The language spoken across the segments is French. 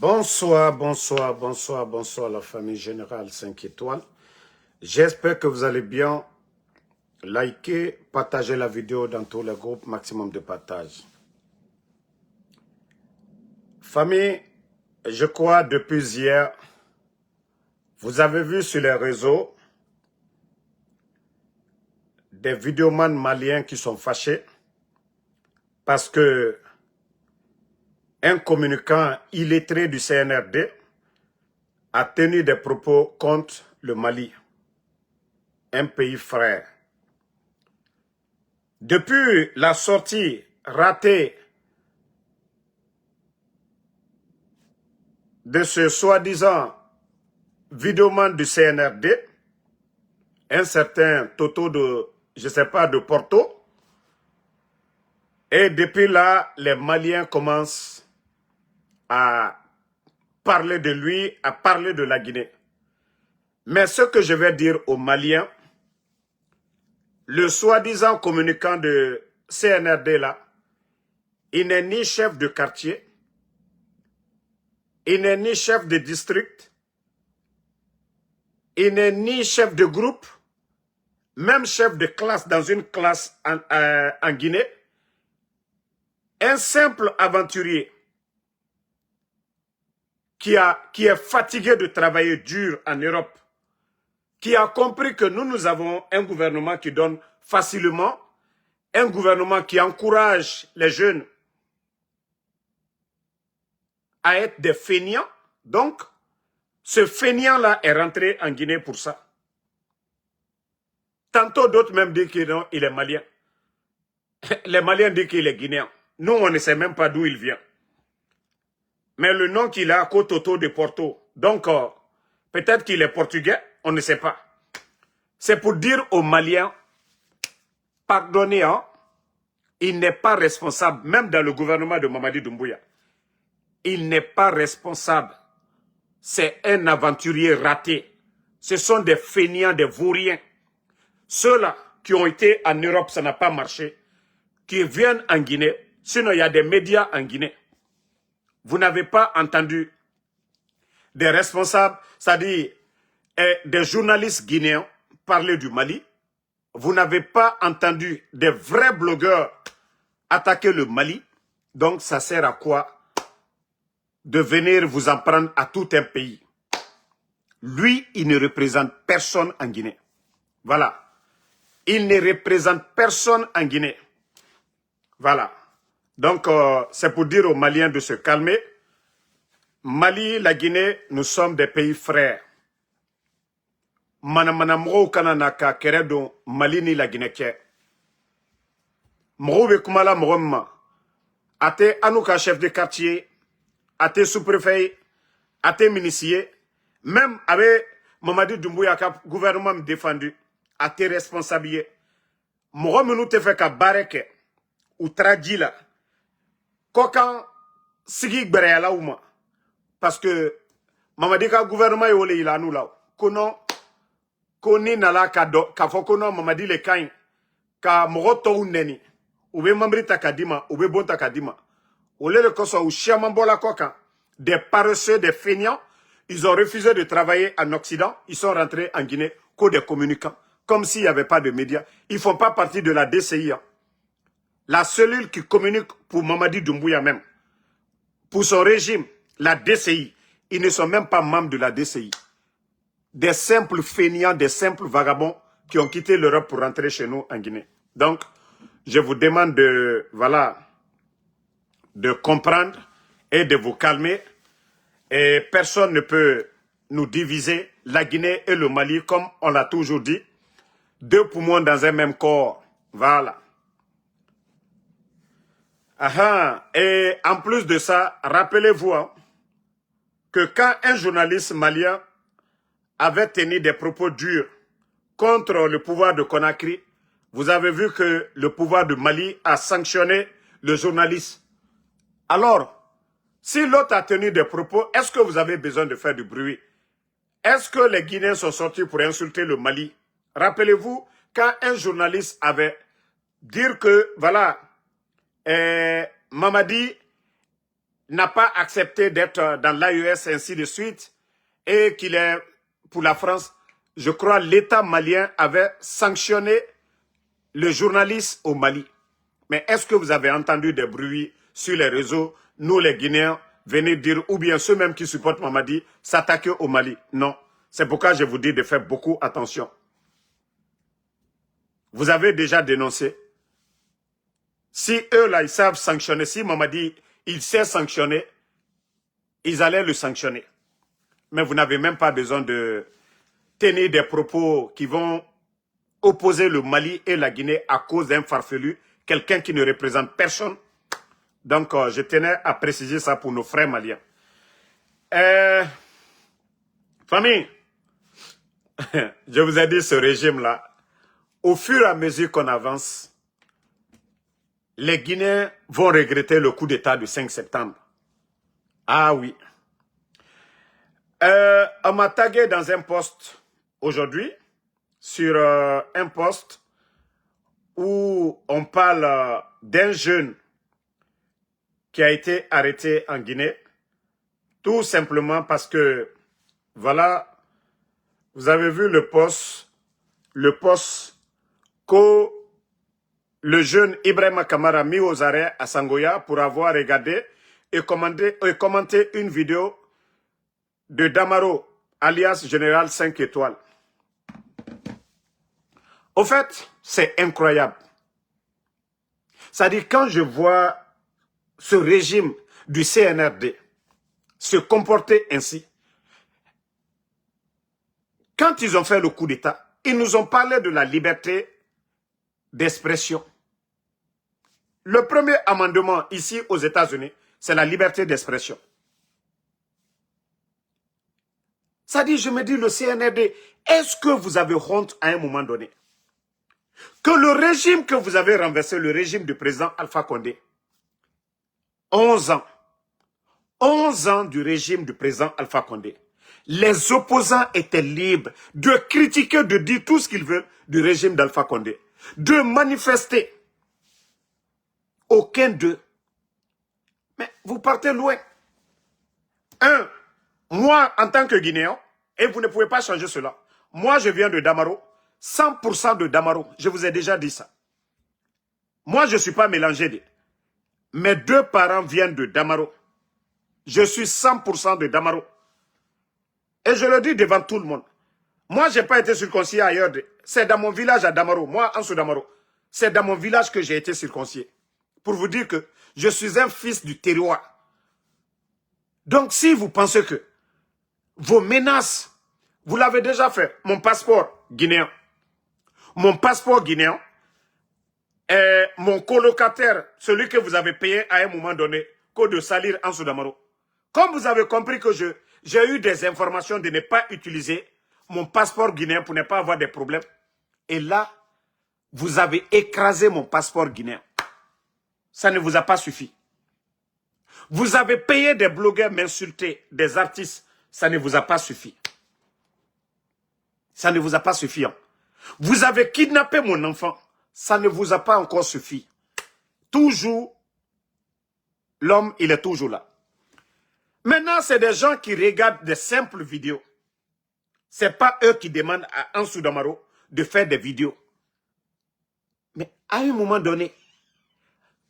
Bonsoir la famille Générale 5 étoiles. J'espère que vous allez bien. Likez, partagez la vidéo dans tous les groupes, maximum de partage. Famille, je crois depuis hier, vous avez vu sur les réseaux des vidéomans maliens qui sont fâchés parce que un communicant illettré du CNRD a tenu des propos contre le Mali, un pays frère. Depuis la sortie ratée de ce soi-disant vidéoman du CNRD, un certain Toto de, je ne sais pas, de Porto, et depuis là, les Maliens commencent à parler de lui, à parler de la Guinée. Mais ce que je vais dire aux Maliens, le soi-disant communicant de CNRD là, il n'est ni chef de quartier, il n'est ni chef de district, il n'est ni chef de groupe, même chef de classe dans une classe en Guinée. Un simple aventurier qui est fatigué de travailler dur en Europe, qui a compris que nous avons un gouvernement qui donne facilement, un gouvernement qui encourage les jeunes à être des feignants. Donc, ce feignant-là est rentré en Guinée pour ça. Tantôt d'autres même disent qu'il est malien. Les Maliens disent qu'il est guinéen. Nous, on ne sait même pas d'où il vient. Mais le nom qu'il a, Toto de Porto, donc peut-être qu'il est portugais, on ne sait pas. C'est pour dire aux Maliens, pardonnez, hein, il n'est pas responsable, même dans le gouvernement de Mamadi Doumbouya. Il n'est pas responsable. C'est un aventurier raté. Ce sont des feignants, des vauriens. Ceux-là qui ont été en Europe, ça n'a pas marché, qui viennent en Guinée. Sinon, il y a des médias en Guinée. Vous n'avez pas entendu des responsables, c'est-à-dire des journalistes guinéens parler du Mali. Vous n'avez pas entendu des vrais blogueurs attaquer le Mali. Donc, ça sert à quoi de venir vous en prendre à tout un pays? Lui, il ne représente personne en Guinée. Voilà. Il ne représente personne en Guinée. Voilà. Donc, c'est pour dire aux Maliens de se calmer. Mali, la Guinée, nous sommes des pays frères. Manamana mro kanana ka keredo Mali ni la Guinée ke. Mro be kumala mroma. Ate anouka chef de quartier, ate sous-préfet, ate ministre, même avec Mamadi Doumbouya ka gouvernement défendu, ate responsabilité. Mro menu te fait ka bareke ou tradila. La. Kokan sigi gbere la ouma. Parce que Mamadi ka gouvernement yole il a nous là. Kono koni nala ka do ka fokono Mamadi le kain ka mogoto uneni. Oube mambri takadima, oube bon takadima. Ole le koso ou chiamambola kokan. Des paresseux, des feignants, ils ont refusé de travailler en Occident, ils sont rentrés en Guinée que des communicants, comme s'il n'y avait pas de médias. Ils ne font pas partie de la DCI. La cellule qui communique pour Mamadi Doumbouya même, pour son régime, la DCI, ils ne sont même pas membres de la DCI. Des simples feignants, des simples vagabonds qui ont quitté l'Europe pour rentrer chez nous en Guinée. Donc, je vous demande de, voilà, de comprendre et de vous calmer. Et personne ne peut nous diviser, la Guinée et le Mali, comme on l'a toujours dit. Deux poumons dans un même corps. Voilà. Aha. Et en plus de ça, rappelez-vous hein, que quand un journaliste malien avait tenu des propos durs contre le pouvoir de Conakry, vous avez vu que le pouvoir de Mali a sanctionné le journaliste. Alors, si l'autre a tenu des propos, est-ce que vous avez besoin de faire du bruit? Est-ce que les Guinéens sont sortis pour insulter le Mali? Rappelez-vous, quand un journaliste avait dit que, voilà, Mamadi n'a pas accepté d'être dans l'AES, ainsi de suite, et qu'il est pour la France, je crois l'État malien avait sanctionné le journaliste au Mali. Mais est-ce que vous avez entendu des bruits sur les réseaux, nous les Guinéens, venir dire, ou bien ceux mêmes qui supportent Mamadi, s'attaquer au Mali? Non. C'est pourquoi je vous dis de faire beaucoup attention. Vous avez déjà dénoncé. Si eux là, ils savent sanctionner, si Mamadi, il sait sanctionner, ils allaient le sanctionner. Mais vous n'avez même pas besoin de tenir des propos qui vont opposer le Mali et la Guinée à cause d'un farfelu, quelqu'un qui ne représente personne. Donc, je tenais à préciser ça pour nos frères maliens. Famille, je vous ai dit ce régime-là, au fur et à mesure qu'on avance, les Guinéens vont regretter le coup d'État du 5 septembre. Ah oui. On m'a tagué dans un post aujourd'hui, sur un post où on parle d'un jeune qui a été arrêté en Guinée, tout simplement parce que, voilà, vous avez vu le post que le jeune Ibrahima Kamara a mis aux arrêts à Sangoya pour avoir regardé et commenté une vidéo de Damaro, alias Général 5 étoiles. Au fait, c'est incroyable. C'est-à-dire, quand je vois ce régime du CNRD se comporter ainsi, quand ils ont fait le coup d'État, ils nous ont parlé de la liberté d'expression. Le premier amendement ici aux États-Unis, c'est la liberté d'expression. Ça dit, je me dis, le CNRD, est-ce que vous avez honte à un moment donné? Que le régime que vous avez renversé, le régime du président Alpha Condé, 11 ans, 11 ans du régime du président Alpha Condé, les opposants étaient libres de critiquer, de dire tout ce qu'ils veulent du régime d'Alpha Condé, de manifester. Aucun d'eux. Mais vous partez loin. Moi, en tant que Guinéen, et vous ne pouvez pas changer cela, moi je viens de Damaro, 100% de Damaro, je vous ai déjà dit ça. Moi je ne suis pas mélangé. Mes deux parents viennent de Damaro. Je suis 100% de Damaro. Et je le dis devant tout le monde. Moi, je n'ai pas été circoncis ailleurs. C'est dans mon village à Damaro. Moi, en sous Damaro. C'est dans mon village que j'ai été circoncis. Pour vous dire que je suis un fils du terroir. Donc, si vous pensez que vos menaces, vous l'avez déjà fait. Mon passeport guinéen. Mon passeport guinéen. Et mon colocataire, celui que vous avez payé à un moment donné, que de salir en sous Damaro. Comme vous avez compris que j'ai eu des informations de ne pas utiliser mon passeport guinéen pour ne pas avoir des problèmes. Et là, vous avez écrasé mon passeport guinéen. Ça ne vous a pas suffi. Vous avez payé des blogueurs m'insulter, des artistes. Ça ne vous a pas suffi. Ça ne vous a pas suffi. Hein. Vous avez kidnappé mon enfant. Ça ne vous a pas encore suffi. Toujours, l'homme, il est toujours là. Maintenant, c'est des gens qui regardent des simples vidéos. Ce n'est pas eux qui demandent à Ansou Damaro de faire des vidéos. Mais à un moment donné,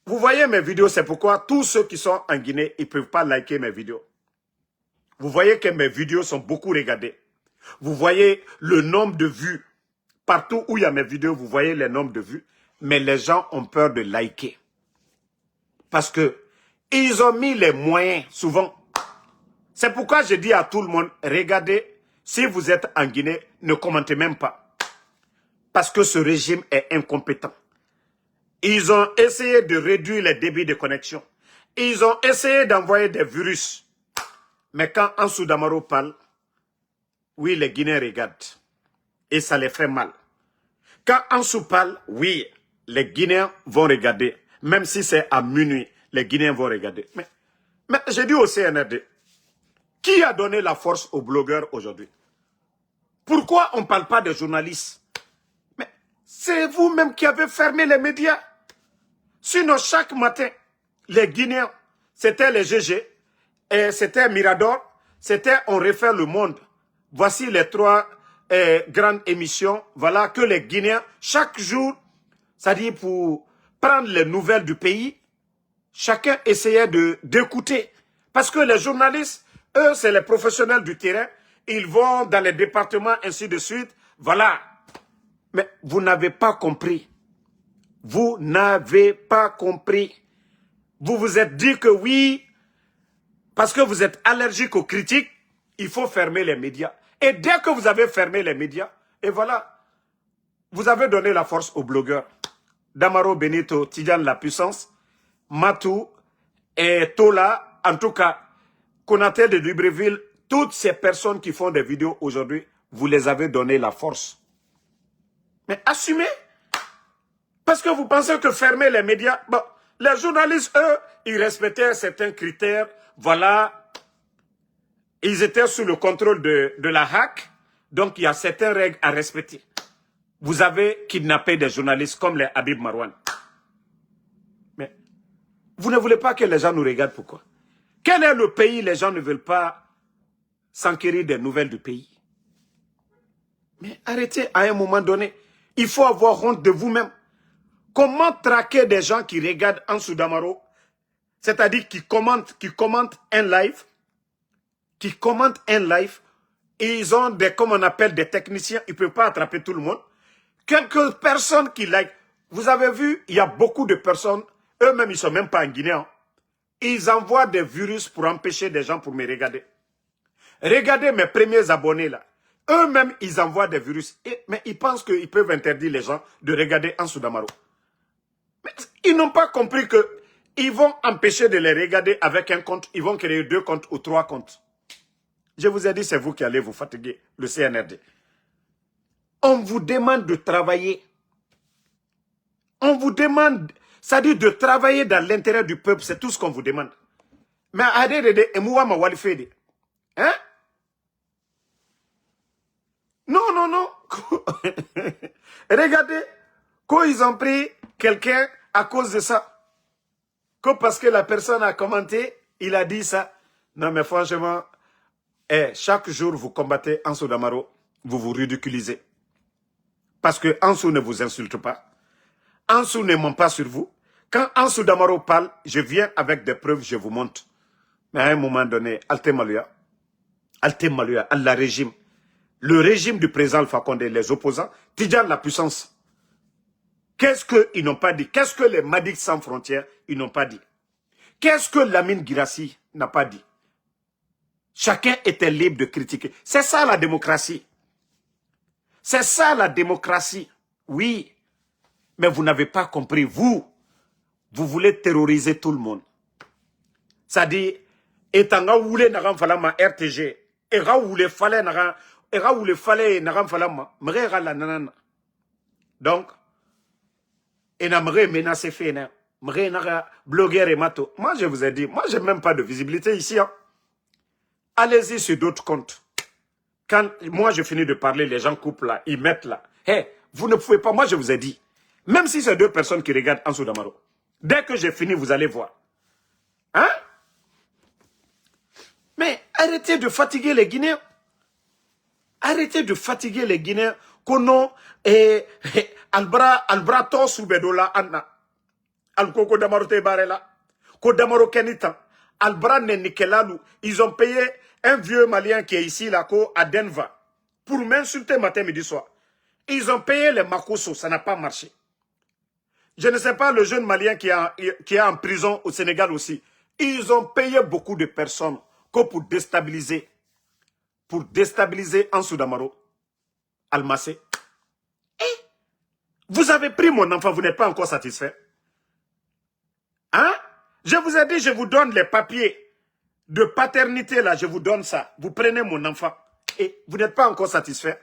vous voyez mes vidéos, c'est pourquoi tous ceux qui sont en Guinée, ils ne peuvent pas liker mes vidéos. Vous voyez que mes vidéos sont beaucoup regardées. Vous voyez le nombre de vues. Partout où il y a mes vidéos, vous voyez les nombres de vues. Mais les gens ont peur de liker. Parce que ils ont mis les moyens, souvent. C'est pourquoi je dis à tout le monde, regardez, si vous êtes en Guinée, ne commentez même pas. Parce que ce régime est incompétent. Ils ont essayé de réduire les débits de connexion. Ils ont essayé d'envoyer des virus. Mais quand Ansou Damaro parle, oui, les Guinéens regardent. Et ça les fait mal. Quand Ansou parle, oui, les Guinéens vont regarder. Même si c'est à minuit, les Guinéens vont regarder. Mais j'ai dit au CNRD, qui a donné la force aux blogueurs aujourd'hui? Pourquoi on ne parle pas des journalistes? Mais c'est vous-même qui avez fermé les médias. Sinon, chaque matin, les Guinéens, c'était les GG, c'était Mirador, c'était On refait le monde. Voici les 3 grandes émissions, voilà, que les Guinéens, chaque jour, c'est-à-dire pour prendre les nouvelles du pays, chacun essayait d'écouter. Parce que les journalistes, eux, c'est les professionnels du terrain, ils vont dans les départements, ainsi de suite, voilà. Mais vous n'avez pas compris. Vous n'avez pas compris. Vous vous êtes dit que oui, parce que vous êtes allergique aux critiques, il faut fermer les médias. Et dès que vous avez fermé les médias, et voilà, vous avez donné la force aux blogueurs. Damaro Benito, Tidjane La Puissance, Matou et Tola, en tout cas, Konaté de Libreville, toutes ces personnes qui font des vidéos aujourd'hui, vous les avez donné la force. Mais assumez. Parce que vous pensez que fermer les médias... Bon, les journalistes, eux, ils respectaient certains critères. Voilà. Ils étaient sous le contrôle de la hack. Donc, il y a certaines règles à respecter. Vous avez kidnappé des journalistes comme les Habib Marwan. Mais vous ne voulez pas que les gens nous regardent, pourquoi? Quel est le pays les gens ne veulent pas s'enquérir des nouvelles du pays? Mais arrêtez à un moment donné. Il faut avoir honte de vous-même. Comment traquer des gens qui regardent Ansou Damaro, c'est-à-dire qui commentent un live, et ils ont des, comme on appelle, des techniciens, ils ne peuvent pas attraper tout le monde. Quelques personnes qui like, vous avez vu, il y a beaucoup de personnes, eux-mêmes, ils ne sont même pas en Guinée. Hein. Ils envoient des virus pour empêcher des gens pour me regarder. Regardez mes premiers abonnés là. Eux-mêmes, ils envoient des virus. Mais ils pensent qu'ils peuvent interdire les gens de regarder Ansou Damaro. Mais ils n'ont pas compris qu'ils vont empêcher de les regarder avec un compte. Ils vont créer 2 comptes ou 3 comptes. Je vous ai dit, c'est vous qui allez vous fatiguer, le CNRD. On vous demande de travailler. On vous demande, c'est-à-dire de travailler dans l'intérêt du peuple, c'est tout ce qu'on vous demande. Mais adede emouwa ma walifede. Hein? Non, non, non. Regardez, quand ils ont pris quelqu'un à cause de ça, que parce que la personne a commenté, il a dit ça. Non, mais franchement, chaque jour vous combattez Ansou Damaro, vous vous ridiculisez. Parce que Ansou ne vous insulte pas. Ansou ne ment pas sur vous. Quand Ansou Damaro parle, je viens avec des preuves, je vous montre. Mais à un moment donné, Alte Maluya, Allah régime. Le régime du président Alpha Condé, les opposants, Tidjane La Puissance. Qu'est-ce qu'ils n'ont pas dit? Qu'est-ce que les Madiques sans frontières, ils n'ont pas dit? Qu'est-ce que Lamine Girassi n'a pas dit? Chacun était libre de critiquer. C'est ça la démocratie. C'est ça la démocratie. Oui. Mais vous n'avez pas compris. Vous voulez terroriser tout le monde. C'est-à-dire, etanga wule nagam falama RTG, era wule fale nagam falama, mrera la nanana. Donc, enamre menacé fena, mre naga blogueur et mato. Moi, je vous ai dit, moi, j'ai même pas de visibilité ici. Hein. Allez-y sur d'autres comptes. Quand moi, je finis de parler, les gens coupent là, ils mettent là. Hey, vous ne pouvez pas, moi, je vous ai dit. Même si c'est 2 personnes qui regardent Ansou Damaro, dès que j'ai fini, vous allez voir. Hein? Mais arrêtez de fatiguer les Guinéens. Arrêtez de fatiguer les Guinéens. Kono albra to soubedola anna. Alkoko Damaro te barela. Ko Damaro kenita. Albra nenikelalu. Ils ont payé un vieux Malien qui est ici là, à Denver, pour m'insulter matin, midi, soir. Ils ont payé les Makosso, ça n'a pas marché. Je ne sais pas le jeune Malien qui est en prison au Sénégal aussi. Ils ont payé beaucoup de personnes pour déstabiliser Ansou Damaro, Almacé. Et vous avez pris mon enfant, vous n'êtes pas encore satisfait. Hein? Je vous ai dit, je vous donne les papiers de paternité là, je vous donne ça. Vous prenez mon enfant et vous n'êtes pas encore satisfait.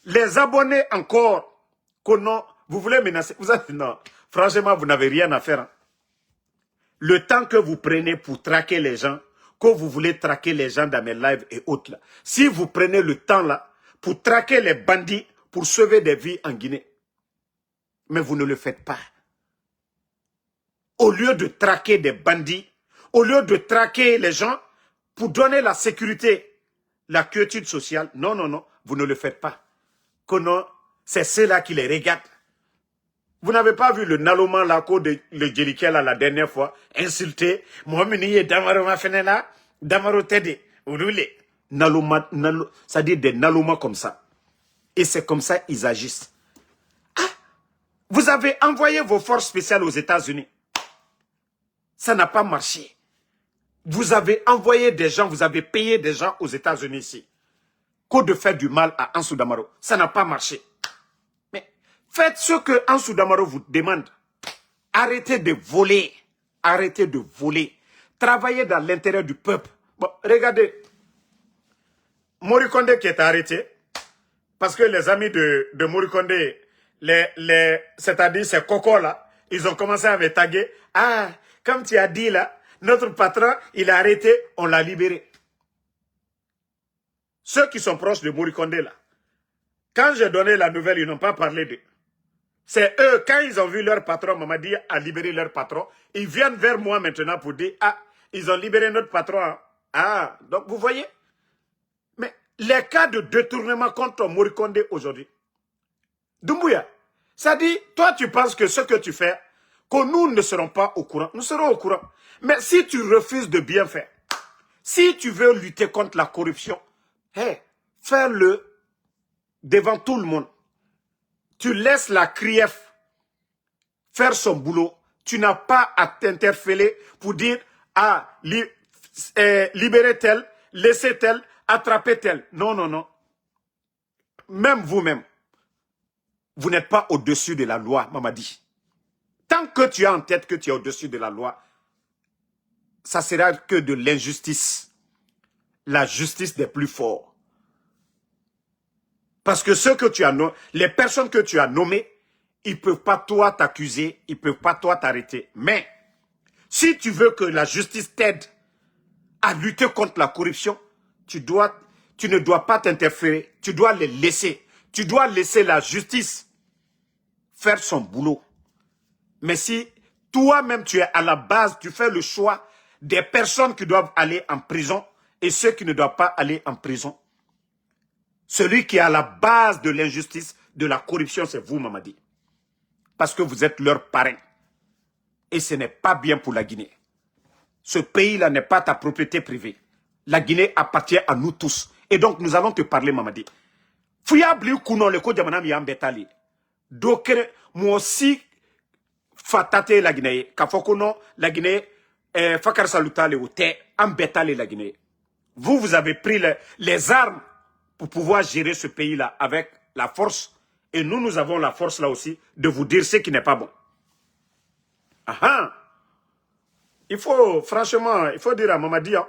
Les abonnés encore, vous voulez menacer. Non, franchement, vous n'avez rien à faire. Hein. Le temps que vous prenez pour traquer les gens, que vous voulez traquer les gens dans mes lives et autres là, si vous prenez le temps là pour traquer les bandits, pour sauver des vies en Guinée, mais vous ne le faites pas. Au lieu de traquer des bandits, au lieu de traquer les gens, pour donner la sécurité, la quiétude sociale. Non, non, non, vous ne le faites pas. Que non, c'est ceux-là qui les regardent. Vous n'avez pas vu le Naloma Lako de le Djeliké la dernière fois, insulté. Mohamini Damaro Mafenela, Damaro Tede, Ourule. Naloma, c'est-à-dire des Naloma comme ça. Et c'est comme ça qu'ils agissent. Ah, vous avez envoyé vos forces spéciales aux États-Unis. Ça n'a pas marché. Vous avez envoyé des gens, vous avez payé des gens aux États-Unis ici. Qu'au de faire du mal à Ansou Damaro. Ça n'a pas marché. Mais faites ce que Ansou Damaro vous demande. Arrêtez de voler. Arrêtez de voler. Travaillez dans l'intérêt du peuple. Bon, regardez. Morikonde qui est arrêté. Parce que les amis de Morikonde, c'est-à-dire ces cocos là, ils ont commencé à me taguer. Ah, comme tu as dit là, notre patron, il a arrêté, on l'a libéré. Ceux qui sont proches de Morikonde là, quand j'ai donné la nouvelle, ils n'ont pas parlé d'eux. C'est eux, quand ils ont vu leur patron, Mamadi a libéré leur patron, ils viennent vers moi maintenant pour dire, ah, ils ont libéré notre patron. Hein. Ah, donc vous voyez. Mais les cas de détournement contre Morikonde aujourd'hui, Doumbouya, ça dit, toi tu penses que ce que tu fais, que nous ne serons pas au courant, nous serons au courant. Mais si tu refuses de bien faire, si tu veux lutter contre la corruption, hey, fais-le devant tout le monde. Tu laisses la CRIEF faire son boulot. Tu n'as pas à t'interpeller pour dire, ah, libérer tel, laisser tel, attraper tel. Non, non, non. Même vous-même, vous n'êtes pas au-dessus de la loi, Mamadi. Tant que tu as en tête que tu es au-dessus de la loi, ça sera que de l'injustice. La justice des plus forts. Parce que ceux que tu as nommés, les personnes que tu as nommées, ils ne peuvent pas toi t'accuser, ils ne peuvent pas toi t'arrêter. Mais, si tu veux que la justice t'aide à lutter contre la corruption, tu ne dois pas t'interférer, tu dois les laisser. Tu dois laisser la justice faire son boulot. Mais si toi-même tu es à la base, tu fais le choix des personnes qui doivent aller en prison et ceux qui ne doivent pas aller en prison, celui qui est à la base de l'injustice, de la corruption, c'est vous, Mamadi. Parce que vous êtes leur parrain. Et ce n'est pas bien pour la Guinée. Ce pays-là n'est pas ta propriété privée. La Guinée appartient à nous tous. Et donc, nous allons te parler, Mamadi. Fuyabli kuno le ko jamana mi ambetali. Dokere moi aussi fatate la Guinée. Kafokono la Guinée fakar salutale ou te ambetali la Guinée. Vous avez pris les armes pour pouvoir gérer ce pays-là avec la force. Et nous avons la force là aussi de vous dire ce qui n'est pas bon. Ah, il faut, franchement, il faut dire à Mamadi hein,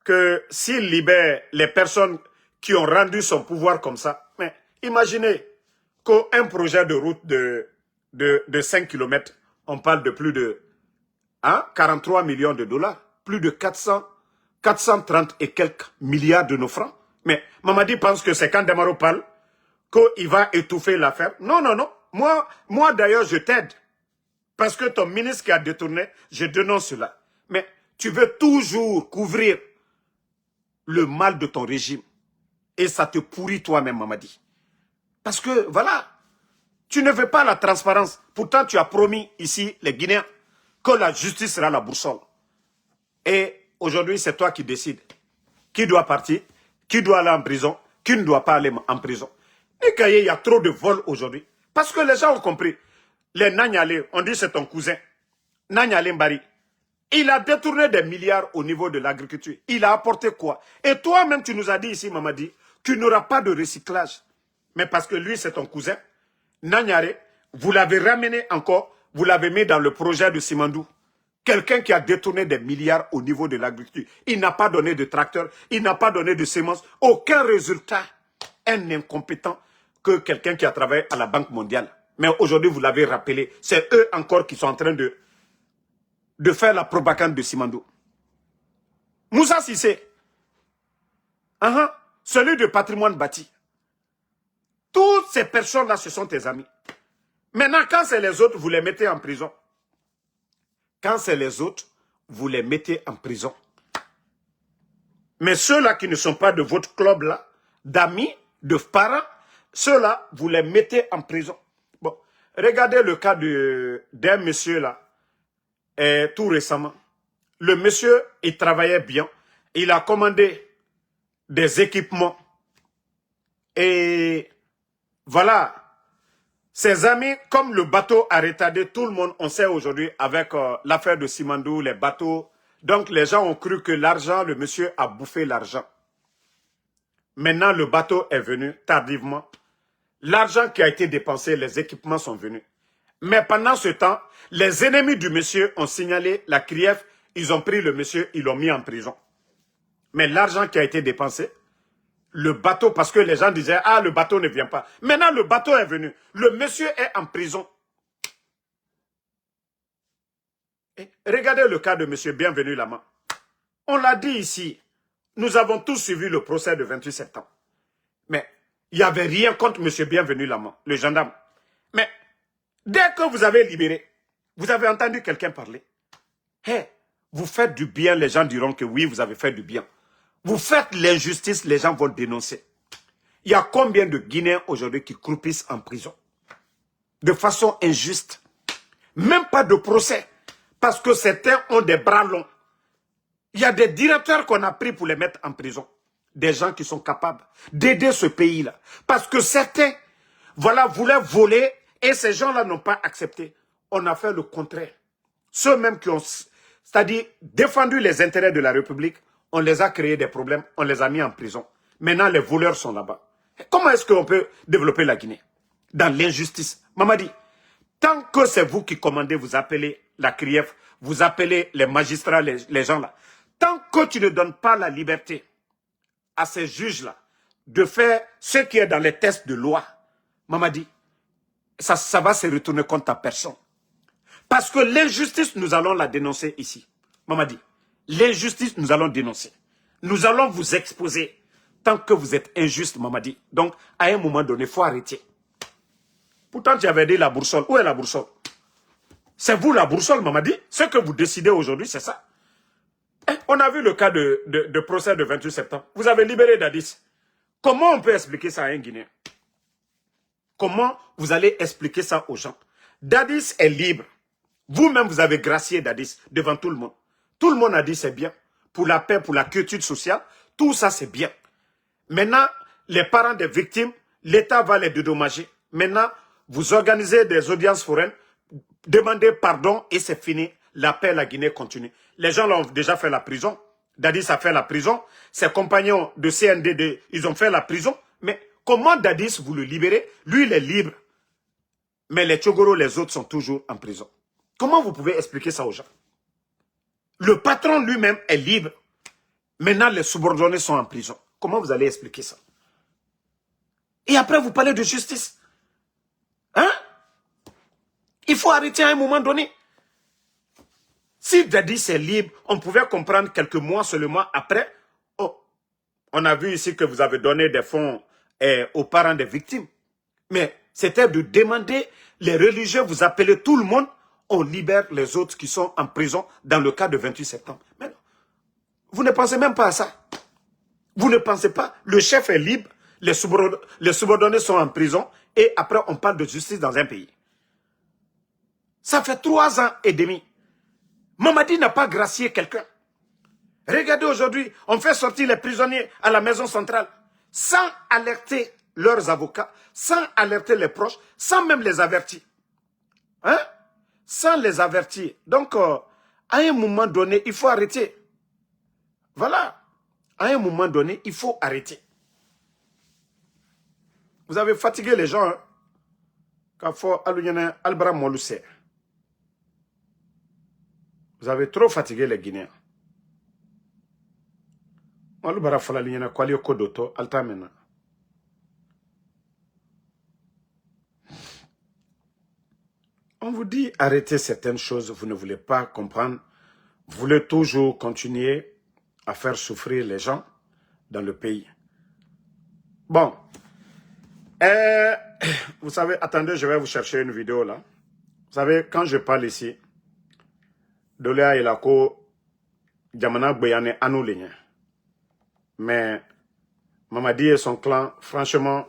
que s'il libère les personnes qui ont rendu son pouvoir comme ça, mais imaginez qu'un projet de route de 5 km, on parle de plus de 43 millions de dollars, plus de 430 et quelques milliards de nos francs. Mais Mamadi pense que c'est quand Damaro parle qu'il va étouffer l'affaire. Non, non, non. Moi d'ailleurs, je t'aide. Parce que ton ministre qui a détourné, je dénonce cela. Mais tu veux toujours couvrir le mal de ton régime. Et ça te pourrit toi-même, Mamadi. Parce que, voilà, tu ne veux pas la transparence. Pourtant, tu as promis ici, les Guinéens, que la justice sera la boussole. Et aujourd'hui, c'est toi qui décides. Qui doit partir, qui doit aller en prison, qui ne doit pas aller en prison. Il y a trop de vols aujourd'hui. Parce que les gens ont compris. Les Nanyale, on dit c'est ton cousin. Nanyale Mbari. Il a détourné des milliards au niveau de l'agriculture. Il a apporté quoi? Et toi-même, tu nous as dit ici, Mamadi, qu'il n'y aura pas de recyclage. Mais parce que lui, c'est ton cousin. Nanyare, vous l'avez ramené encore, vous l'avez mis dans le projet de Simandou. Quelqu'un qui a détourné des milliards au niveau de l'agriculture. Il n'a pas donné de tracteur, il n'a pas donné de semences. Aucun résultat. Un incompétent que quelqu'un qui a travaillé à la Banque mondiale. Mais aujourd'hui, vous l'avez rappelé, c'est eux encore qui sont en train de faire la propagande de Simandou. Moussa Sissé, celui de patrimoine bâti. Toutes ces personnes-là, ce sont tes amis. Maintenant, quand c'est les autres, vous les mettez en prison. Quand c'est les autres, vous les mettez en prison. Mais ceux-là qui ne sont pas de votre club-là, d'amis, de parents, ceux-là, vous les mettez en prison. Bon, regardez le cas d'un monsieur-là, tout récemment. Le monsieur, il travaillait bien. Il a commandé des équipements. Et voilà, ses amis, comme le bateau a retardé, tout le monde, on sait aujourd'hui avec l'affaire de Simandou, les bateaux. Donc les gens ont cru que l'argent, le monsieur a bouffé l'argent. Maintenant, le bateau est venu tardivement. L'argent qui a été dépensé, les équipements sont venus. Mais pendant ce temps, les ennemis du monsieur ont signalé la CRIEF, ils ont pris le monsieur, ils l'ont mis en prison. Mais l'argent qui a été dépensé, le bateau, parce que les gens disaient, ah, le bateau ne vient pas. Maintenant, le bateau est venu. Le monsieur est en prison. Et regardez le cas de monsieur Bienvenu Lama. On l'a dit ici, nous avons tous suivi le procès de 28 septembre. Mais il n'y avait rien contre monsieur Bienvenu Lama, le gendarme. Mais dès que vous avez libéré, vous avez entendu quelqu'un parler. Hey, vous faites du bien, les gens diront que oui, vous avez fait du bien. Vous faites l'injustice, les gens vont dénoncer. Il y a combien de Guinéens aujourd'hui qui croupissent en prison? De façon injuste. Même pas de procès. Parce que certains ont des bras longs. Il y a des directeurs qu'on a pris pour les mettre en prison. Des gens qui sont capables d'aider ce pays-là. Parce que certains, voilà, voulaient voler et ces gens-là n'ont pas accepté. On a fait le contraire. Ceux-mêmes qui ont, c'est-à-dire, défendu les intérêts de la République, on les a créés des problèmes, on les a mis en prison. Maintenant, les voleurs sont là-bas. Comment est-ce qu'on peut développer la Guinée? Dans l'injustice. Mamadi, tant que c'est vous qui commandez, vous appelez la CRIEF, vous appelez les magistrats, les gens là. Tant que tu ne donnes pas la liberté à ces juges-là de faire ce qui est dans les tests de loi, Mamadi, ça va se retourner contre ta personne. Parce que l'injustice, nous allons la dénoncer ici. Mamadi, l'injustice, nous allons dénoncer. Nous allons vous exposer tant que vous êtes injuste, Mamadi. Donc, à un moment donné, il faut arrêter. Pourtant, tu avais dit la boussole. Où est la boussole? C'est vous la boussole, Mamadi. Ce que vous décidez aujourd'hui, c'est ça. On a vu le cas de procès de 28 septembre. Vous avez libéré Dadis. Comment on peut expliquer ça à un Guinéen? Comment vous allez expliquer ça aux gens? Dadis est libre. Vous-même, vous avez gracié Dadis devant tout le monde. Tout le monde a dit c'est bien. Pour la paix, pour la quiétude sociale, tout ça c'est bien. Maintenant, les parents des victimes, l'État va les dédommager. Maintenant, vous organisez des audiences foraines, demandez pardon et c'est fini. La paix, la Guinée continue. Les gens l'ont déjà fait la prison. Dadis a fait la prison. Ses compagnons de CNDD, ils ont fait la prison. Mais comment Dadis, vous le libérez? Lui, il est libre. Mais les Tchogoro, les autres sont toujours en prison. Comment vous pouvez expliquer ça aux gens? Le patron lui-même est libre. Maintenant, les subordonnés sont en prison. Comment vous allez expliquer ça? Et après, vous parlez de justice. Hein? Il faut arrêter à un moment donné. Si Dadis est libre, on pouvait comprendre quelques mois seulement après. Oh, on a vu ici que vous avez donné des fonds aux parents des victimes. Mais c'était de demander, les religieux, vous appelez tout le monde, on libère les autres qui sont en prison dans le cas de 28 septembre. Mais non, vous ne pensez même pas à ça. Vous ne pensez pas, le chef est libre, les subordonnés sont en prison et après on parle de justice dans un pays. Ça fait 3 ans et demi. Mamadi n'a pas gracié quelqu'un. Regardez aujourd'hui, on fait sortir les prisonniers à la maison centrale sans alerter leurs avocats, sans alerter les proches, sans même les avertir. Hein? Sans les avertir. Donc, à un moment donné, il faut arrêter. Voilà. À un moment donné, il faut arrêter. Vous avez fatigué les gens. Hein? Vous avez trop fatigué les Guinéens. On vous dit arrêtez certaines choses, vous ne voulez pas comprendre. Vous voulez toujours continuer à faire souffrir les gens dans le pays. Bon. Vous savez, attendez, je vais vous chercher une vidéo là. Vous savez, quand je parle ici, Dolea Ilako, Djamana Boyane Anouligne. Mais Mamadi et son clan, franchement,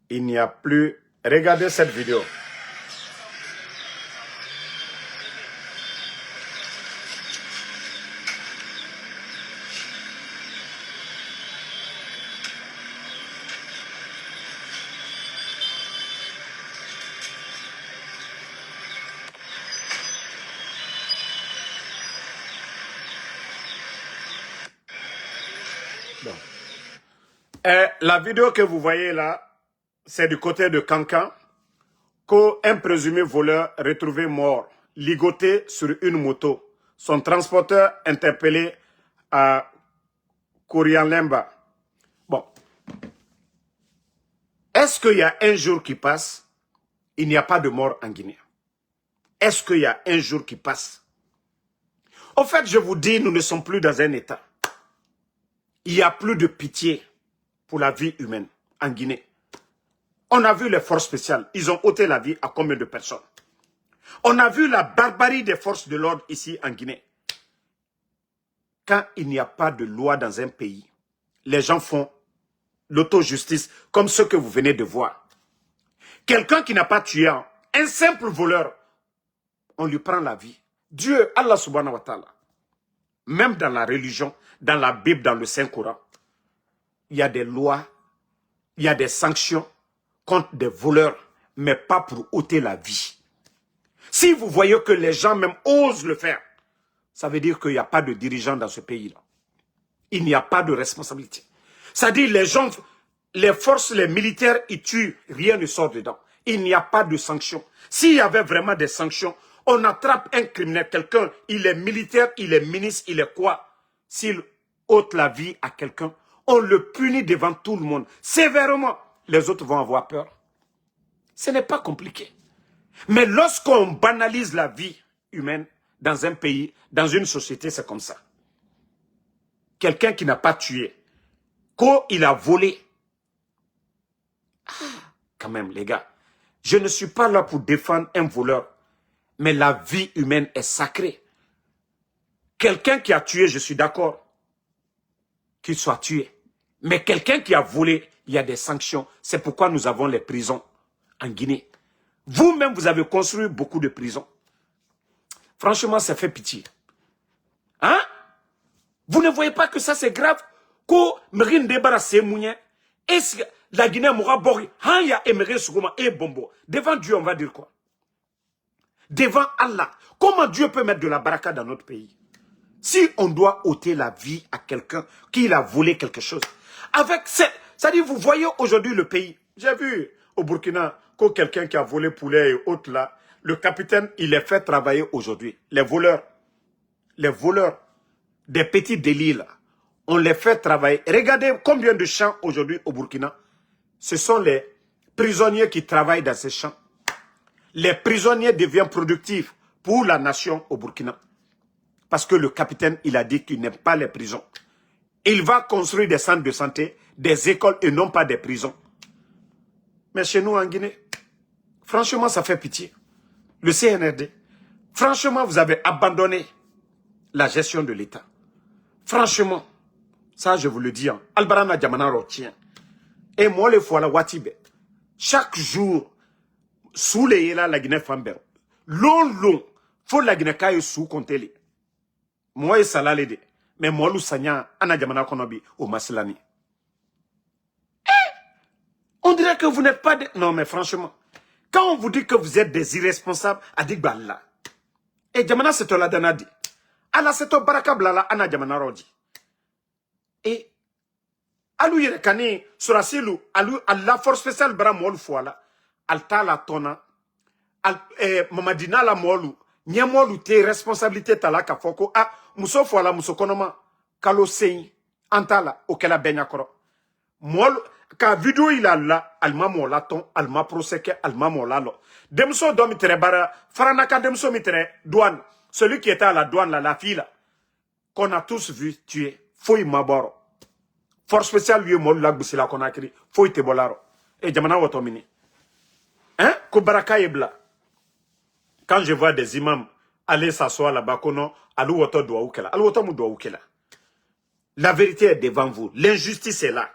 il n'y a plus... Regardez cette vidéo. Bon. La vidéo que vous voyez là, c'est du côté de Kankan, qu'un présumé voleur retrouvé mort, ligoté sur une moto. Son transporteur interpellé à Kourialemba. Bon. Est-ce qu'il y a un jour qui passe, il n'y a pas de mort en Guinée? Est-ce qu'il y a un jour qui passe? En fait, je vous dis, nous ne sommes plus dans un état. Il n'y a plus de pitié pour la vie humaine en Guinée. On a vu les forces spéciales. Ils ont ôté la vie à combien de personnes? On a vu la barbarie des forces de l'ordre ici en Guinée. Quand il n'y a pas de loi dans un pays, les gens font l'auto-justice comme ce que vous venez de voir. Quelqu'un qui n'a pas tué un simple voleur, on lui prend la vie. Dieu, Allah subhanahu wa ta'ala, même dans la religion, dans la Bible, dans le Saint-Coran, il y a des lois, il y a des sanctions contre des voleurs, mais pas pour ôter la vie. Si vous voyez que les gens même osent le faire, ça veut dire qu'il n'y a pas de dirigeants dans ce pays-là. Il n'y a pas de responsabilité. C'est-à-dire les gens, les forces, les militaires, ils tuent, rien ne sort dedans. Il n'y a pas de sanctions. S'il y avait vraiment des sanctions, on attrape un criminel, quelqu'un, il est militaire, il est ministre, il est quoi? S'il ôte la vie à quelqu'un, on le punit devant tout le monde, sévèrement. Les autres vont avoir peur. Ce n'est pas compliqué. Mais lorsqu'on banalise la vie humaine dans un pays, dans une société, c'est comme ça. Quelqu'un qui n'a pas tué, quand il a volé, quand même les gars, je ne suis pas là pour défendre un voleur, mais la vie humaine est sacrée. Quelqu'un qui a tué, je suis d'accord qu'il soit tué. Mais quelqu'un qui a volé, il y a des sanctions. C'est pourquoi nous avons les prisons en Guinée. Vous-même, vous avez construit beaucoup de prisons. Franchement, ça fait pitié. Hein? Vous ne voyez pas que ça, c'est grave? Ko mrin débarrasse mounien. Est-ce que la Guinée moura bori? Han ya émeré soukoma et bombo. Devant Dieu, on va dire quoi? Devant Allah. Comment Dieu peut mettre de la baraka dans notre pays? Si on doit ôter la vie à quelqu'un qui a volé quelque chose. Avec cette... C'est-à-dire, vous voyez aujourd'hui le pays. J'ai vu au Burkina que quelqu'un qui a volé poulet et autres là, le capitaine, il les fait travailler aujourd'hui. Les voleurs des petits délits là, on les fait travailler. Regardez combien de champs aujourd'hui au Burkina. Ce sont les prisonniers qui travaillent dans ces champs. Les prisonniers deviennent productifs pour la nation au Burkina. Parce que le capitaine, il a dit qu'il n'aime pas les prisons. Il va construire des centres de santé, des écoles et non pas des prisons. Mais chez nous en Guinée, franchement, ça fait pitié. Le CNRD, franchement, vous avez abandonné la gestion de l'État. Franchement, ça je vous le dis. Albarana Djamana retient. Et moi, le fois la Watibe, chaque jour, sous les là, la Guinée Famber, long, faut la Guinée Kaye sous compter. Moi, ça l'a l'aidé. Mais moi, le Sanya, Anna Djamana Konobi, au Maslani. On dirait que vous n'êtes pas des... Non, mais franchement, quand on vous dit que vous êtes des irresponsables, Adigbala. Et Djamana, c'est la danadi. Allah, c'est au Barakablala, Anna Djamana Rodi. Et, alou yerekani, surasilu, alou, la force spéciale bra molu foala, alta la tona, mamadina la molu, nye molu te responsabilité tala ka foko, muso foala, muso konoma, kalo sein, antala, okela benyakoro. Molu, ka vidéo il a la, alma mola ton, alma proseke, alma mola lo. Demso domitre bara, faranaka demso mitre, douane, celui qui était à la douane là, la fille là, qu'on a tous vu tuer, Foy Maboro. Force spéciale lui mol la gbusila qu'on a écrit, Foy Tebolaro. Et Djamana Wotomini. Hein? Kobaraka Ebla. Quand je vois des imams aller s'asseoir là-bas, qu'on a, alou woto doa oukela. Alou woto mou doa oukela. La vérité est devant vous. L'injustice est là.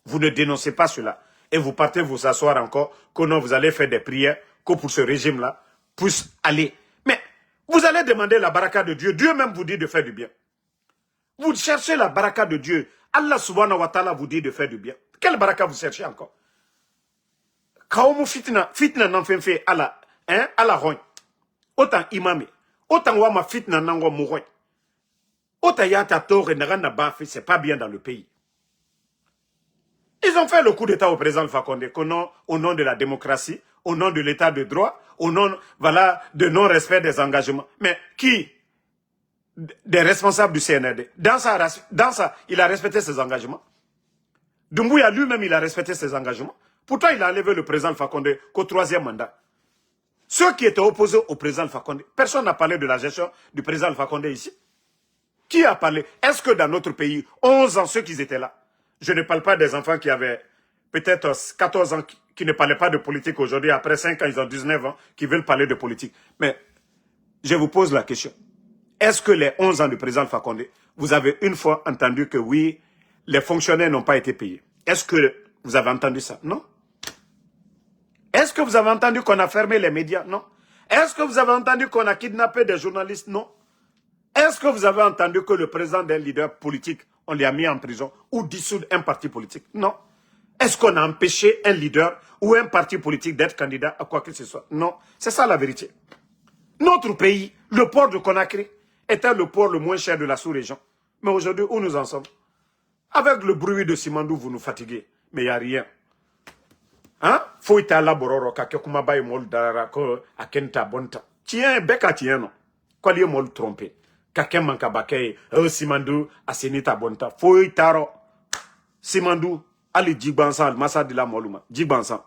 Vous ne dénoncez pas cela. Et vous partez vous asseoir encore, que non, vous allez faire des prières, que pour ce régime-là puisse aller. Mais vous allez demander la baraka de Dieu. Dieu même vous dit de faire du bien. Vous cherchez la baraka de Dieu. Allah subhanahu wa ta'ala vous dit de faire du bien. Quelle baraka vous cherchez encore? Kaomu fitna n'en fait ala, hein, ala roñ. Autant imame. Autant wama fitna n'ango mouroñ. Autant yata tore n'agana bafi, c'est pas bien dans le pays. Ils ont fait le coup d'état au président Alpha Condé, au nom de la démocratie, au nom de l'état de droit, au nom, voilà, de non-respect des engagements. Mais qui? Des responsables du CNRD. Dans ça, il a respecté ses engagements. Doumbouya lui-même, il a respecté ses engagements. Pourtant, il a enlevé le président Alpha Condé qu'au 3e mandat. Ceux qui étaient opposés au président Alpha Condé, personne n'a parlé de la gestion du président Alpha Condé ici. Qui a parlé? Est-ce que dans notre pays, 11 ans, ceux qui étaient là, je ne parle pas des enfants qui avaient peut-être 14 ans, qui ne parlaient pas de politique aujourd'hui, après 5 ans, ils ont 19 ans, qui veulent parler de politique. Mais je vous pose la question. Est-ce que les 11 ans du président Alpha Condé, vous avez une fois entendu que oui, les fonctionnaires n'ont pas été payés? Est-ce que vous avez entendu ça? Non. Est-ce que vous avez entendu qu'on a fermé les médias? Non. Est-ce que vous avez entendu qu'on a kidnappé des journalistes? Non. Est-ce que vous avez entendu que le président d'un leader politique, on l'a mis en prison ou dissoudre un parti politique? Non. Est-ce qu'on a empêché un leader ou un parti politique d'être candidat à quoi que ce soit? Non. C'est ça la vérité. Notre pays, le port de Conakry, était le port le moins cher de la sous-région. Mais aujourd'hui, où nous en sommes? Avec le bruit de Simandou, vous nous fatiguez. Mais il n'y a rien. Hein? Faut y aller bororo ka kuma baye mol darara ko akenta bonta. Tien beka tien non. Quoi lié mol trompé. Ka ken manka bakay Simandou asenita bonta. Faut y taro. Simandou ali jigbansan al masa de la moluma. Jigbansan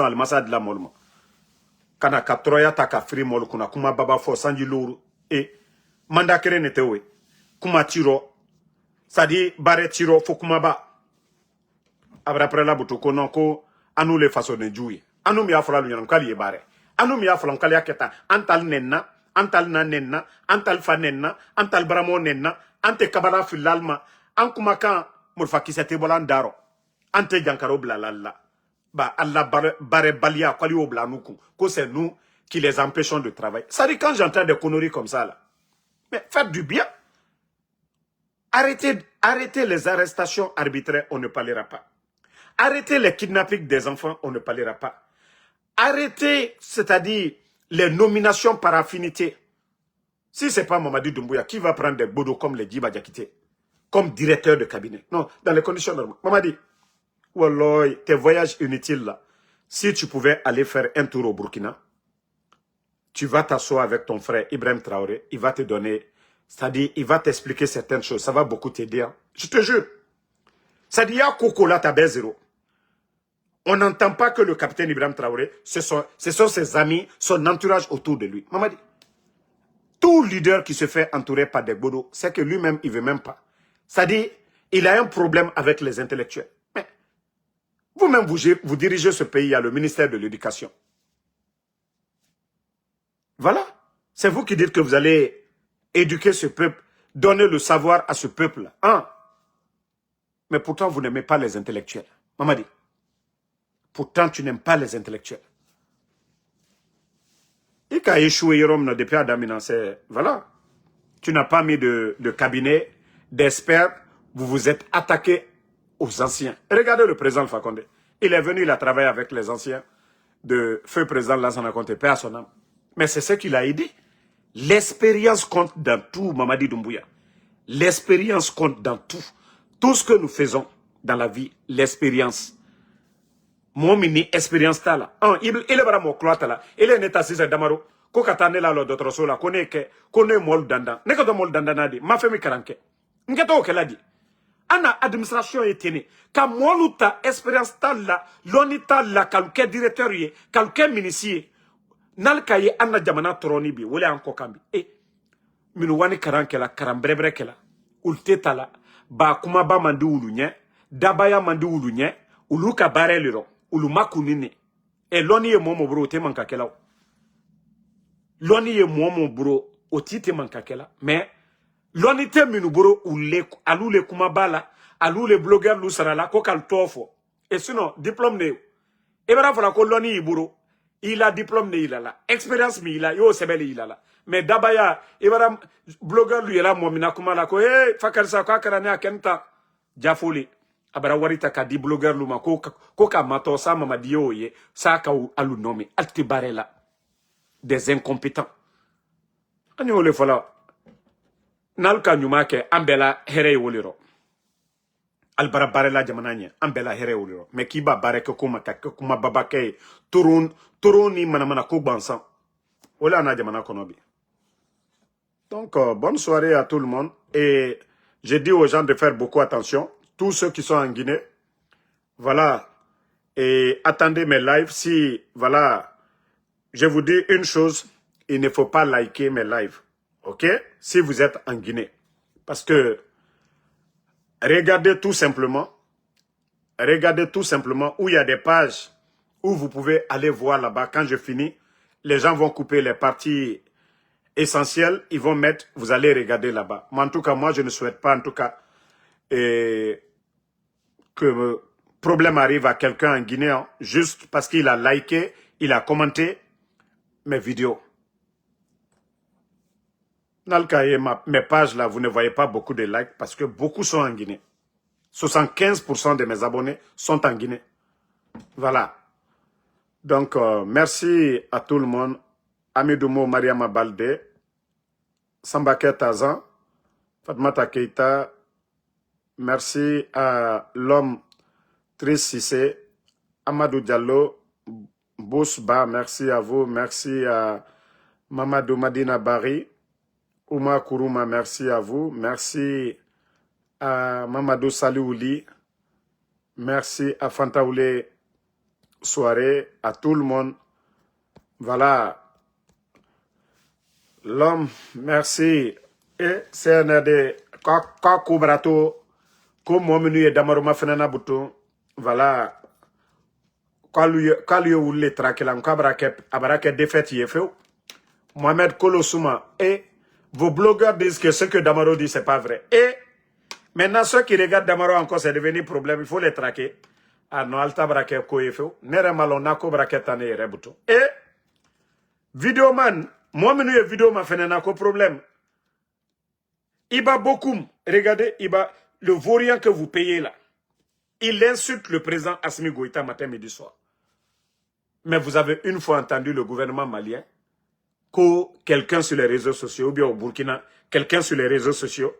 al masa de la moluma. Kana ka troya ta ka free mol kuna kuma baba fo sanji louru e manda kere netewe. Kuma tiro. Sadi bare tiro fo kuma ba. Après la boutou non ko anu le façon de jouer. Anu mi afra lu ñanam kali e bare. Anu mi afra kali aketa antal nenna, antal na nenna, antal fa nenna, antal bramo nenna, ante kabara filalma, an kuma kan murfa kisete bolan daro. Ante jankaro blalalla. Bah Allah bare balia kali o blanuku. Ko c'est nous qui les empêchons de travailler. Ça dit quand j'entends des conneries comme ça là. Mais faites du bien. Arrêtez les arrestations arbitraires, on ne parlera pas. Arrêtez les kidnappings des enfants, on ne parlera pas. Arrêtez, c'est-à-dire, les nominations par affinité. Si ce n'est pas Mamadi Doumbouya, qui va prendre des bodos comme les Djiba Diakité, comme directeur de cabinet? Non, dans les conditions normales. Mamadi, wallah, tes voyages inutiles là, si tu pouvais aller faire un tour au Burkina, tu vas t'asseoir avec ton frère Ibrahim Traoré, il va te donner, c'est-à-dire, il va t'expliquer certaines choses, ça va beaucoup t'aider. Hein. Je te jure. C'est-à-dire, il y a Coco là, t'as zéro. On n'entend pas que le capitaine Ibrahim Traoré, ce sont ses amis, son entourage autour de lui. Mamadi, tout leader qui se fait entourer par des bodos, c'est que lui-même, il ne veut même pas. C'est-à-dire, il a un problème avec les intellectuels. Mais vous-même, vous dirigez ce pays à le ministère de l'Éducation. Voilà. C'est vous qui dites que vous allez éduquer ce peuple, donner le savoir à ce peuple. Hein? Mais pourtant, vous n'aimez pas les intellectuels. Mamadi. Pourtant, tu n'aimes pas les intellectuels. Et quand échoué depuis Adamina, c'est... Voilà. Tu n'as pas mis de cabinet, d'experts. Vous vous êtes attaqué aux anciens. Regardez le président Alpha Condé. Il est venu, il a travaillé avec les anciens de feu président Lansana Conté, paix à son âme. Mais c'est ce qu'il a dit. L'expérience compte dans tout, Mamadi Doumbouya. L'expérience compte dans tout. Tout ce que nous faisons dans la vie, l'expérience. Mon mini expérience tala. Il est vraiment cloître là. Il est net assis à Damaro. Ko katane la lo d'autres sola. Kone mol danda. Ne kato mol danda nadi. Ma femi karanke. Ngeto ke la di. Ana administration etene. Ka moluta expérience tala. Loni tala kaluke directeur ye. Kaluke ministre. Nal kaye anna jamana troni bi. Wole anko kambi. Minu wani karanke la. Karambrebre ke la. Ulte tala. Ba kuma ba mandi ulu nye. Dabaya mandi ulu nye. Ulu ka bare liro. Ulu makunine. E loni ye momo bro te manka kela. Loni ye momo bro oti te manka kela. Mais L'onité minuboro ou les alou les kumabala, alou les blogueurs lou sarala, kokal tofo. Et sinon, diplôme ne. Ebara fala ko loni iburo. Il a diplôme ne il a la. Expérience mi il a, yo sebeli il a la. Mais dabaya, ebara blogueur lui la momina kumala ko, fakar sa kwa karane akenta. Jafoli. Abara warita ka di blogueur luma ko ka mato sa mama diyo ye. Sa ka alu nomi. Alti barela. Des incompétents. Anyo le fala. Nalka nyuma ke ambela here woliro. Albara barela jamananya ambela here woliro. Mais kiba bareke kuma babake turuni manamana ko bansan. Ola na jamana konobi. Donc bonne soirée à tout le monde et je dis aux gens de faire beaucoup attention, tous ceux qui sont en Guinée. Voilà, et attendez mes lives si voilà, je vous dis une chose, il ne faut pas liker mes lives. OK? Si vous êtes en Guinée. Parce que regardez tout simplement où il y a des pages où vous pouvez aller voir là-bas. Quand je finis, les gens vont couper les parties essentielles. Ils vont mettre, vous allez regarder là-bas. Mais en tout cas, moi, je ne souhaite pas en tout cas que problème arrive à quelqu'un en Guinée hein, juste parce qu'il a liké, il a commenté mes vidéos. Dans le cas, mes pages là, vous ne voyez pas beaucoup de likes parce que beaucoup sont en Guinée. 75% de mes abonnés sont en Guinée. Voilà. Donc, merci à tout le monde. Amidoumo Mariama Balde, Sambake Tazan, Fatmata Keita, merci à l'homme Triss Sissé, Amadou Diallo, Bousba, merci à vous, merci à Mamadou Madina Bari, Ouma Kourouma, merci à vous. Merci à Mamadou Saliouli. Merci à Fantaoulé Soirée, à tout le monde. Voilà. L'homme, merci. Et CNRD, quand Koubrato, comme mon menu est d'Amaroma Fenana Bouton, voilà. Quand lui ou traquer là, abarake défaite yefeu. Mohamed Kolosouma et vos blogueurs disent que ce que Damaro dit, c'est pas vrai. Et maintenant, ceux qui regardent Damaro encore, c'est devenu problème. Il faut les traquer. Ah non, alta brake koyefeu. Nere malona ko brake tane rebuto. Et vidéoman, moi menu vidéoman fenena ko problème. Iba beaucoup, regardez, Iba, le vaurien que vous payez là. Il insulte le président Assimi Goïta matin, midi, soir. Mais vous avez une fois entendu le gouvernement malien que quelqu'un sur les réseaux sociaux, ou bien au Burkina, quelqu'un sur les réseaux sociaux,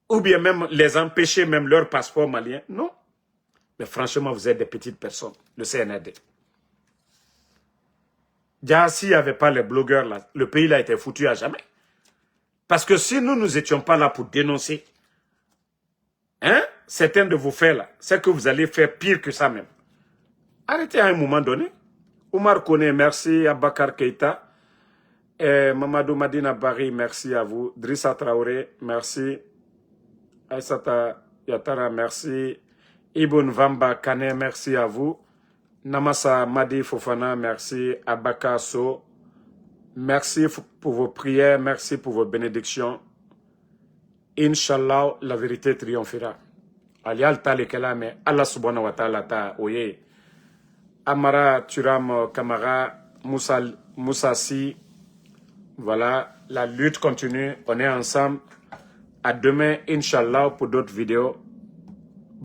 ou bien même les empêcher même leur passeport malien. Non. Mais franchement, vous êtes des petites personnes, le CNRD. Déjà, s'il n'y avait pas les blogueurs là, le pays là a été foutu à jamais. Parce que si nous n'étions pas là pour dénoncer, hein, certains de vos faits là, c'est que vous allez faire pire que ça même. Arrêtez à un moment donné. Oumar Kone, merci. Abakar Keita. Mamadou Madina Bari, merci à vous. Drissa Traoré, merci. Aïsata Yatara, merci. Ibn Vamba Kane, merci à vous. Namasa Madi Fofana, merci. Abaka So, merci pour vos prières, merci pour vos bénédictions. Inch'Allah, la vérité triomphera. Alial Talekela, mais Allah subhanahu wa ta'ala ta oye. Amara Turam Kamara, Moussa Si. Voilà, la lutte continue. On est ensemble. À demain, Inch'Allah, pour d'autres vidéos.